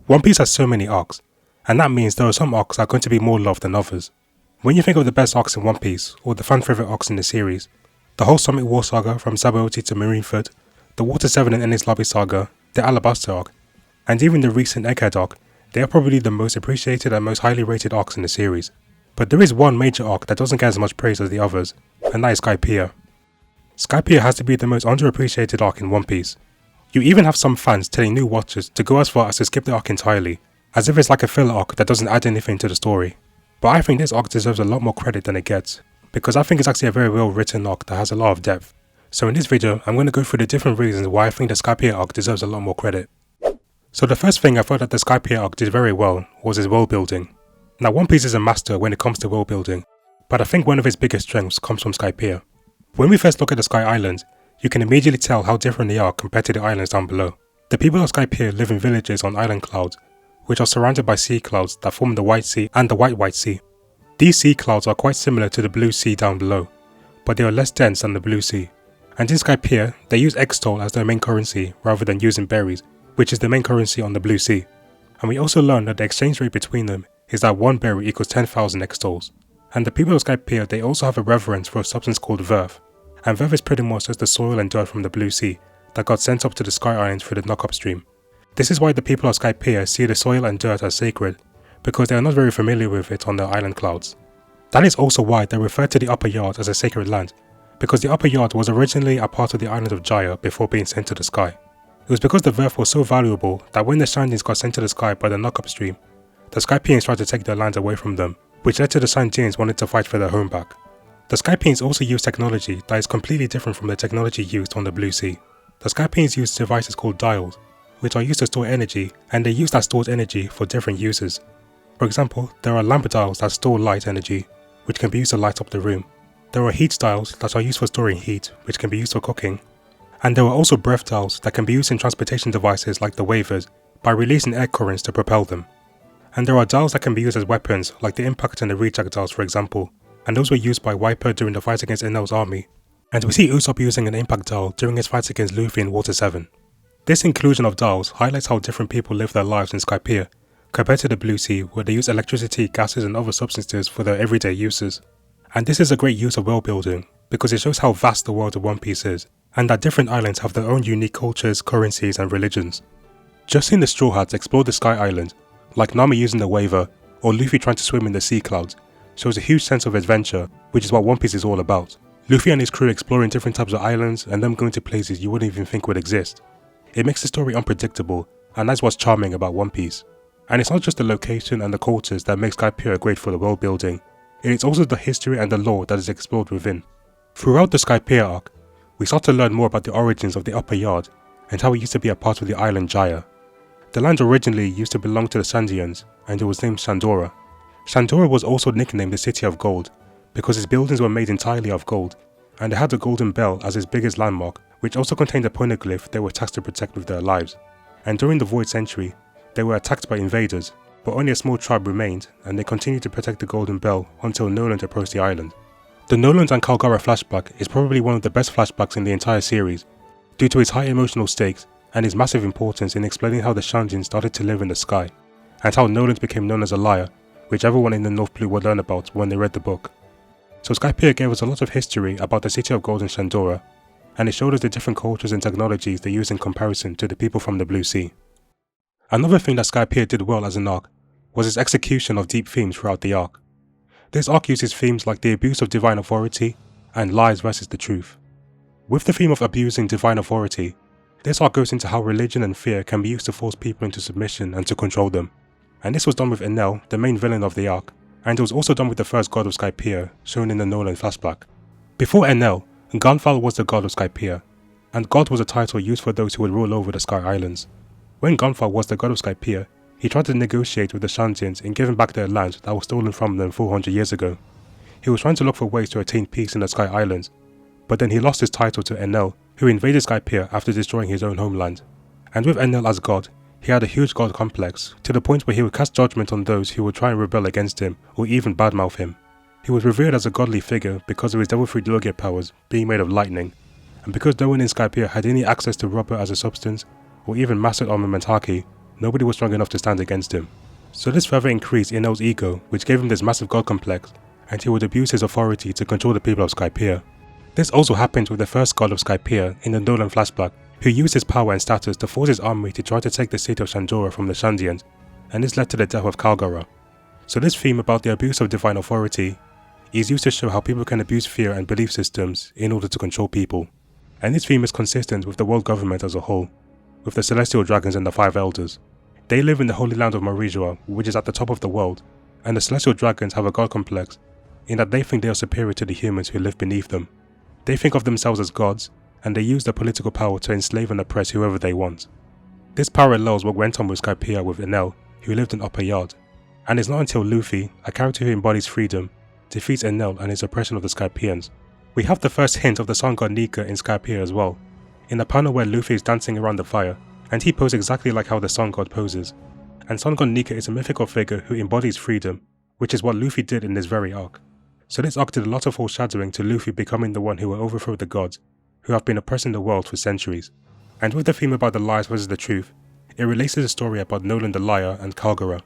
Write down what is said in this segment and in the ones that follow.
One Piece has so many arcs, and that means there are some arcs that are going to be more loved than others. When you think of the best arcs in One Piece, or the fan favourite arcs in the series, the whole Summit War saga from Sabaody to Marineford, the Water 7 and Enies Lobby saga, the Alabasta arc, and even the recent Egghead arc, they are probably the most appreciated and most highly rated arcs in the series. But there is one major arc that doesn't get as much praise as the others, and that is Skypiea. Skypiea has to be the most underappreciated arc in One Piece. You even have some fans telling new watchers to go as far as to skip the arc entirely, as if it's like a filler arc that doesn't add anything to the story. But I think this arc deserves a lot more credit than it gets, because I think it's actually a very well written arc that has a lot of depth. So in this video, I'm going to go through the different reasons why I think the Skypiea arc deserves a lot more credit. So the first thing I thought that the Skypiea arc did very well was its world building. Now One Piece is a master when it comes to world building, but I think one of its biggest strengths comes from Skypiea. When we first look at the Sky Islands, you can immediately tell how different they are compared to the islands down below. The people of Skypiea live in villages on island clouds, which are surrounded by sea clouds that form the White Sea and the White Sea. These sea clouds are quite similar to the Blue Sea down below, but they are less dense than the Blue Sea. And in Skypiea, they use X-Toll as their main currency rather than using berries, which is the main currency on the Blue Sea. And we also learned that the exchange rate between them is that 1 berry equals 10,000 X-Tolls. And the people of Skypiea, they also have a reverence for a substance called Verf. And Verf is pretty much just the soil and dirt from the Blue Sea that got sent up to the Sky Islands through the knock-up stream. This is why the people of Skypiea see the soil and dirt as sacred, because they are not very familiar with it on their island clouds. That is also why they refer to the Upper Yard as a sacred land, because the Upper Yard was originally a part of the island of Jaya before being sent to the sky. It was because the Verf was so valuable that when the Shandians got sent to the sky by the knock-up stream, the Skypians tried to take their lands away from them, which led to the Shandians wanting to fight for their home back. The Skypians also use technology that is completely different from the technology used on the Blue Sea. The Skypians use devices called dials, which are used to store energy, and they use that stored energy for different uses. For example, there are lamp dials that store light energy, which can be used to light up the room. There are heat dials that are used for storing heat, which can be used for cooking. And there are also breath dials that can be used in transportation devices like the wavers by releasing air currents to propel them. And there are dials that can be used as weapons like the impact and the reject dials, for example, and those were used by Wiper during the fight against Enel's army. And we see Usopp using an impact dial during his fights against Luffy in Water 7. This inclusion of dials highlights how different people live their lives in Skypiea compared to the Blue Sea, where they use electricity, gases and other substances for their everyday uses. And this is a great use of world building, because it shows how vast the world of One Piece is, and that different islands have their own unique cultures, currencies and religions. Just seeing the Straw Hats explore the Sky Island, like Nami using the waver, or Luffy trying to swim in the sea clouds, shows a huge sense of adventure, which is what One Piece is all about. Luffy and his crew exploring different types of islands and them going to places you wouldn't even think would exist. It makes the story unpredictable, and that's what's charming about One Piece. And it's not just the location and the cultures that makes Skypiea great for the world building, it is also the history and the lore that is explored within. Throughout the Skypiea arc, we start to learn more about the origins of the Upper Yard and how it used to be a part of the island Jaya. The land originally used to belong to the Shandians, and it was named Shandora. Shandora was also nicknamed the City of Gold, because its buildings were made entirely of gold, and it had the Golden Bell as its biggest landmark, which also contained a poneglyph they were tasked to protect with their lives. And during the Void Century, they were attacked by invaders, but only a small tribe remained, and they continued to protect the Golden Bell until Noland approached the island. The Noland and Kalgara flashback is probably one of the best flashbacks in the entire series, due to its high emotional stakes and its massive importance in explaining how the Shandians started to live in the sky, and how Noland became known as a liar, which everyone in the North Blue would learn about when they read the book. So Skypiea gave us a lot of history about the City of Gold in Shandora, and it showed us the different cultures and technologies they use in comparison to the people from the Blue Sea. Another thing that Skypiea did well as an arc was its execution of deep themes throughout the arc. This arc uses themes like the abuse of divine authority and lies versus the truth. With the theme of abusing divine authority, this arc goes into how religion and fear can be used to force people into submission and to control them. And this was done with Enel, the main villain of the arc, and it was also done with the first god of Skypiea, shown in the Noland flashback. Before Enel, Gunfall was the god of Skypiea, and god was a title used for those who would rule over the Sky Islands. When Gunfall was the god of Skypiea, he tried to negotiate with the Shandians in giving back their land that was stolen from them 400 years ago. He was trying to look for ways to attain peace in the Sky Islands, but then he lost his title to Enel, who invaded Skypiea after destroying his own homeland. And with Enel as god, he had a huge god complex, to the point where he would cast judgment on those who would try and rebel against him or even badmouth him. He was revered as a godly figure because of his Devil Fruit Logia powers being made of lightning, and because no one in Skypiea had any access to rubber as a substance or even mastered armament haki, nobody was strong enough to stand against him. So this further increased Enel's ego, which gave him this massive god complex, and he would abuse his authority to control the people of Skypiea. This also happened with the first god of Skypiea in the Nolan flashback, who used his power and status to force his army to try to take the city of Shandora from the Shandians, and this led to the death of Kalgara. So this theme about the abuse of divine authority is used to show how people can abuse fear and belief systems in order to control people. And this theme is consistent with the world government as a whole, with the celestial dragons and the 5 elders. They live in the holy land of Marijua, which is at the top of the world, and the celestial dragons have a god complex, in that they think they are superior to the humans who live beneath them. They think of themselves as gods, and they use their political power to enslave and oppress whoever they want. This parallels what went on with Skypiea with Enel, who lived in Upper Yard, and it's not until Luffy, a character who embodies freedom, defeats Enel and his oppression of the Skypieans. We have the first hint of the sun god Nika in Skypiea as well, in the panel where Luffy is dancing around the fire, and he poses exactly like how the sun god poses. And sun god Nika is a mythical figure who embodies freedom, which is what Luffy did in this very arc. So this arc did a lot of foreshadowing to Luffy becoming the one who will overthrow the gods, who have been oppressing the world for centuries. And with the theme about the lies versus the truth, it relates to the story about Nolan the liar and Kalgara.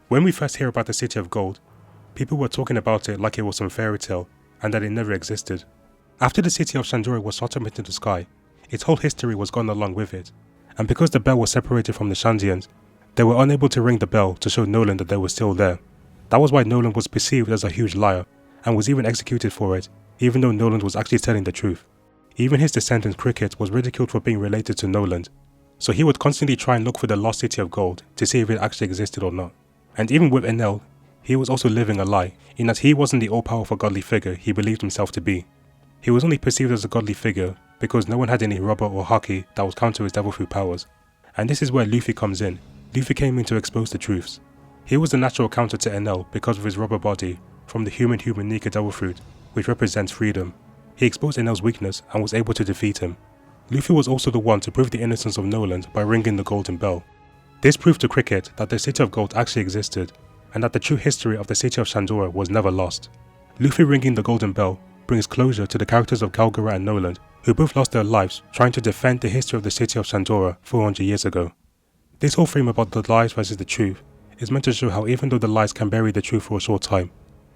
When we first hear about the City of Gold, people were talking about it like it was some fairy tale, and that it never existed. After the city of Shandora was shot up into the sky, its whole history was gone along with it, and because the bell was separated from the Shandians, they were unable to ring the bell to show Nolan that they were still there. That was why Nolan was perceived as a huge liar, and was even executed for it, even though Nolan was actually telling the truth. Even his descendant Cricket was ridiculed for being related to Nolan, so he would constantly try and look for the lost City of Gold to see if it actually existed or not. And even with Enel, he was also living a lie, in that he wasn't the all-powerful godly figure he believed himself to be. He was only perceived as a godly figure because no one had any rubber or haki that was counter his devil fruit powers. And this is where Luffy comes in. Luffy came in to expose the truths. He was the natural counter to Enel because of his rubber body from the human Nika devil fruit, which represents freedom. He exposed Enel's weakness and was able to defeat him. Luffy was also the one to prove the innocence of Nolan by ringing the golden bell. This proved to Cricket that the City of Gold actually existed, and that the true history of the City of Shandora was never lost. Luffy ringing the golden bell brings closure to the characters of Kalgara and Nolan, who both lost their lives trying to defend the history of the City of Shandora 400 years ago. This whole frame about the lies versus the truth is meant to show how even though the lies can bury the truth for a short time,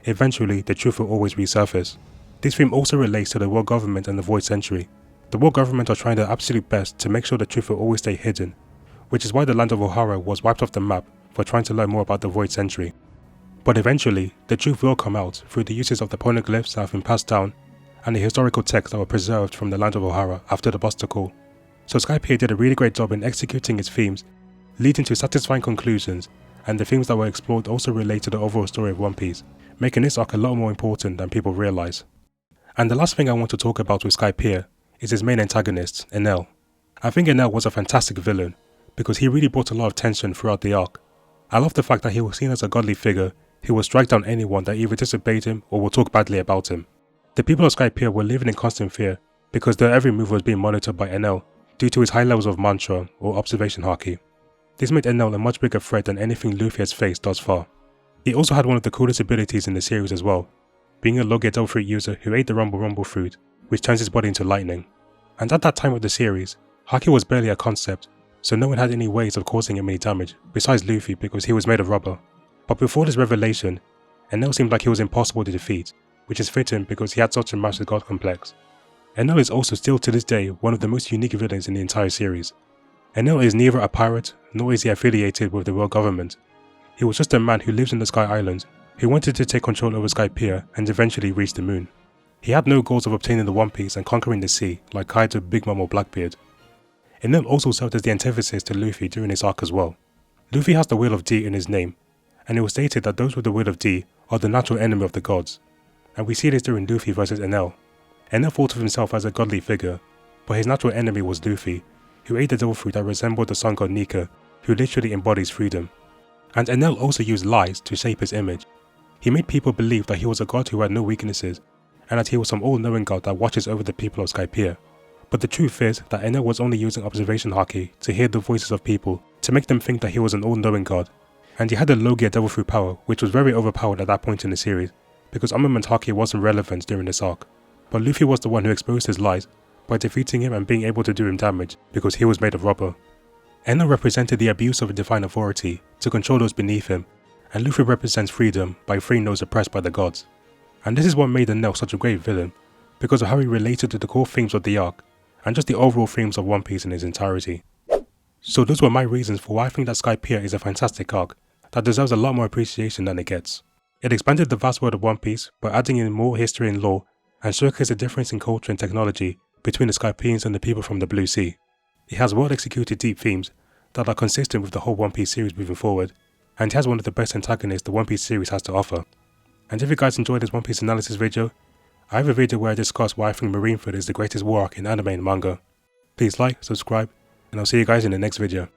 eventually the truth will always resurface. This theme also relates to the world government and the Void Century. The world government are trying their absolute best to make sure the truth will always stay hidden, which is why the land of Ohara was wiped off the map for trying to learn more about the Void Century. But eventually, the truth will come out through the uses of the poneglyphs that have been passed down and the historical texts that were preserved from the land of Ohara after the Buster Call. So Skypiea did a really great job in executing its themes, leading to satisfying conclusions, and the themes that were explored also relate to the overall story of One Piece, making this arc a lot more important than people realize. And the last thing I want to talk about with Skypiea is his main antagonist, Enel. I think Enel was a fantastic villain, because he really brought a lot of tension throughout the arc. I love the fact that he was seen as a godly figure who will strike down anyone that either disobeyed him or will talk badly about him. The people of Skypiea were living in constant fear because their every move was being monitored by Enel due to his high levels of mantra or observation haki. This made Enel a much bigger threat than anything Luffy has faced thus far. He also had one of the coolest abilities in the series as well, being a Logia Devil Fruit user who ate the Rumble fruit, which turns his body into lightning. And at that time of the series, haki was barely a concept, so no one had any ways of causing him any damage besides Luffy because he was made of rubber. But before this revelation, Enel seemed like he was impossible to defeat, which is fitting because he had such a massive god complex. Enel is also still to this day one of the most unique villains in the entire series. Enel is neither a pirate nor is he affiliated with the world government. He was just a man who lives in the Sky Island, who wanted to take control over Skypiea and eventually reach the moon. He had no goals of obtaining the One Piece and conquering the sea like Kaido, Big Mom or Blackbeard. Enel also served as the antithesis to Luffy during his arc as well. Luffy has the Will of D in his name, and it was stated that those with the Will of D are the natural enemy of the gods. And we see this during Luffy versus Enel. Enel thought of himself as a godly figure, but his natural enemy was Luffy, who ate the devil fruit that resembled the sun god Nika, who literally embodies freedom. And Enel also used lies to shape his image. He made people believe that he was a god who had no weaknesses, and that he was some all-knowing god that watches over the people of Skypiea. But the truth is that Enel was only using observation haki to hear the voices of people, to make them think that he was an all-knowing god. And he had a Logia Devil Fruit power, which was very overpowered at that point in the series, because armament haki wasn't relevant during this arc. But Luffy was the one who exposed his lies by defeating him and being able to do him damage because he was made of rubber. Enel represented the abuse of a divine authority to control those beneath him, and Luffy represents freedom by freeing those oppressed by the gods. And this is what made Enel such a great villain, because of how he related to the core themes of the arc, and just the overall themes of One Piece in its entirety. So those were my reasons for why I think that Skypiea is a fantastic arc that deserves a lot more appreciation than it gets. It expanded the vast world of One Piece by adding in more history and lore, and showcased the difference in culture and technology between the Skypieans and the people from the Blue Sea. It has well executed deep themes that are consistent with the whole One Piece series moving forward, and it has one of the best antagonists the One Piece series has to offer. And if you guys enjoyed this One Piece analysis video, I have a video where I discuss why I think Marineford is the greatest war arc in anime and manga. Please like, subscribe, and I'll see you guys in the next video.